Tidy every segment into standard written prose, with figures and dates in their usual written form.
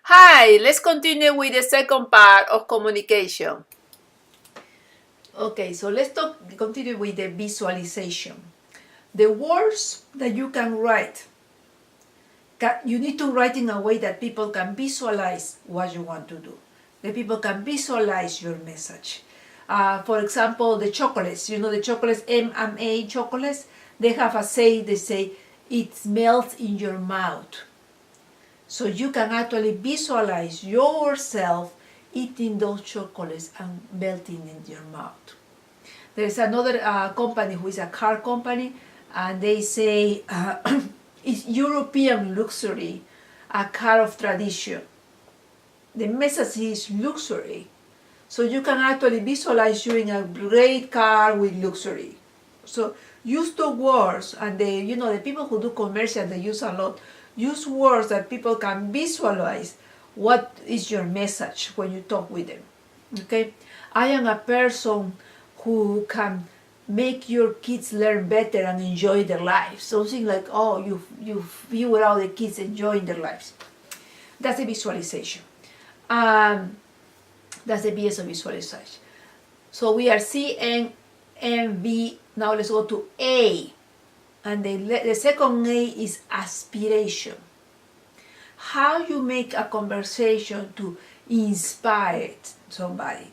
Hi, let's continue with the second part of communication. Okay, so let's continue with the visualization. The words that you can write, you need to write in a way that people can visualize what you want to do. The people can visualize your message. For example, the chocolates, the chocolates, M&A chocolates, they have a say, they say, it melts in your mouth. So you can actually visualize yourself eating those chocolates and melting in your mouth. There's another company who is a car company, and they say it's European luxury, a car of tradition. The message is luxury. So you can actually visualize you in a great car with luxury. So use the words, and the people who do commercial, they use a lot. Use words that people can visualize what is your message when you talk with them. Okay, I am a person who can make your kids learn better and enjoy their lives. Something like, oh, you figure out the kids enjoying their lives. That's a visualization. That's the BS of visualization. So we are C, N, M, V. Now let's go to A. And the second A is aspiration. How you make a conversation to inspire somebody.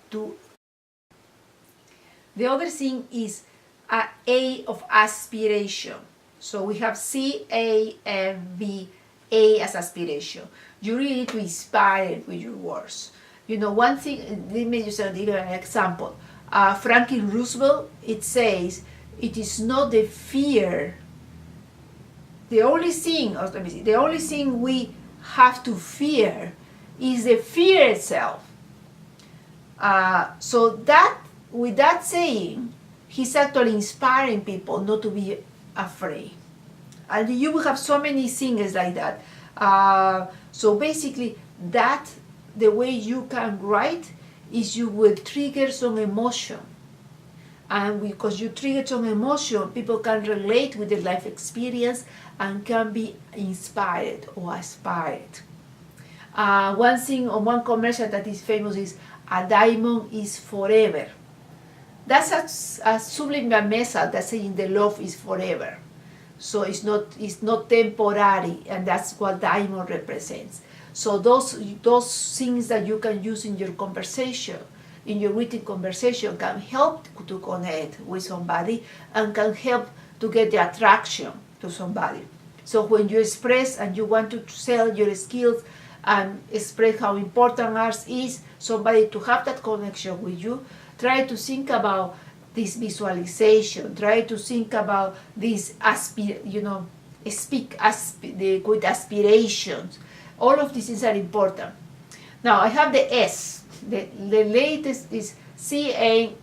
The other thing is A of aspiration. So we have C, A, M, V, A as aspiration. You really need to inspire with your words. One thing, let me just give you an example. Franklin Roosevelt, it says, it is not the fear. The only thing we have to fear is the fear itself. So that, with that saying, he's actually inspiring people not to be afraid. And you will have so many things like that. So basically, the way you can write is you will trigger some emotion. And because you trigger some emotion, people can relate with their life experience and can be inspired or aspired. One thing on one commercial that is famous is a diamond is forever. That's a subliminal message that's saying the love is forever. So it's not temporary, and that's what diamond represents. So those things that you can use in your conversation, in your written conversation, can help to connect with somebody and can help to get the attraction to somebody. So when you express and you want to sell your skills and express how important art is, somebody to have that connection with you, try to think about this visualization. Try to think about this with aspirations. All of these things are important. Now I have the S. The latest is CANVES.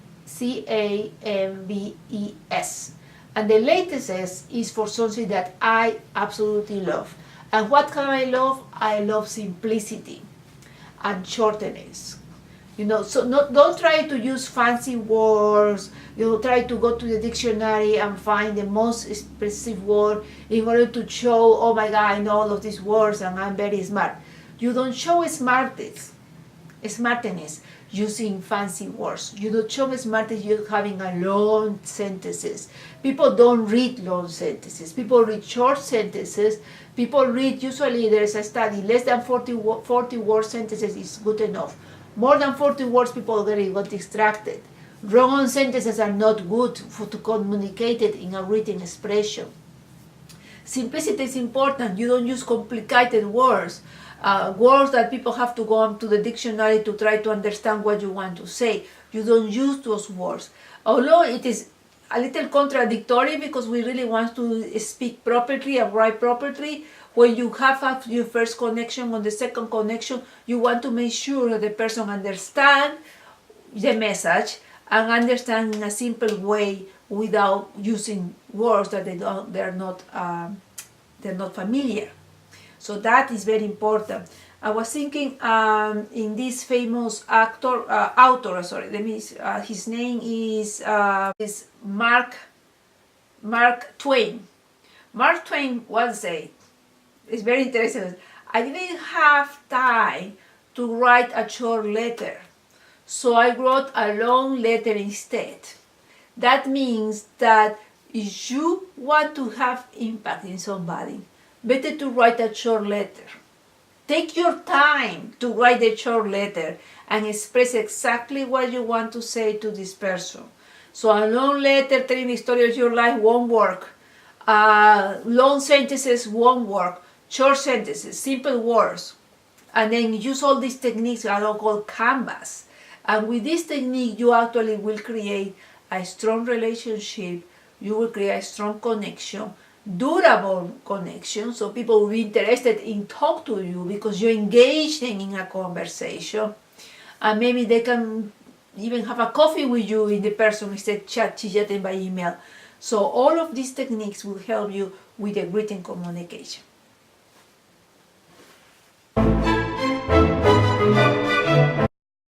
And the latest S is for something that I absolutely love. And what can I love? I love simplicity and shortness. So don't try to use fancy words. Try to go to the dictionary and find the most expressive word in order to show, oh my God, I know all of these words and I'm very smart. You don't show smartness using fancy words. You don't show smartness you having a long sentences. People don't read long sentences. People read short sentences. People read, usually there is a study, less than 40 word sentences is good enough. More than 40 words, people already got distracted. Wrong sentences are not good to communicate it in a written expression. Simplicity is important. You don't use complicated words. Words that people have to go to the dictionary to try to understand what you want to say. You don't use those words. Although it is a little contradictory because we really want to speak properly and write properly, when you have your first connection, on the second connection, you want to make sure that the person understands the message and understand in a simple way without using words that they're not familiar. So that is very important. I was thinking in this famous author. His name is Mark Twain. Mark Twain once said, it's very interesting, I didn't have time to write a short letter, so I wrote a long letter instead. That means that if you want to have impact in somebody, better to write a short letter. Take your time to write a short letter and express exactly what you want to say to this person. So a long letter telling the story of your life won't work. Long sentences won't work. Short sentences, simple words. And then use all these techniques that are called canVAS. And with this technique, you actually will create a strong relationship. You will create a strong connection, durable connection, so people will be interested in talk to you because you engage them in a conversation. And maybe they can even have a coffee with you in the person instead of chatting by email. So all of these techniques will help you with the written communication.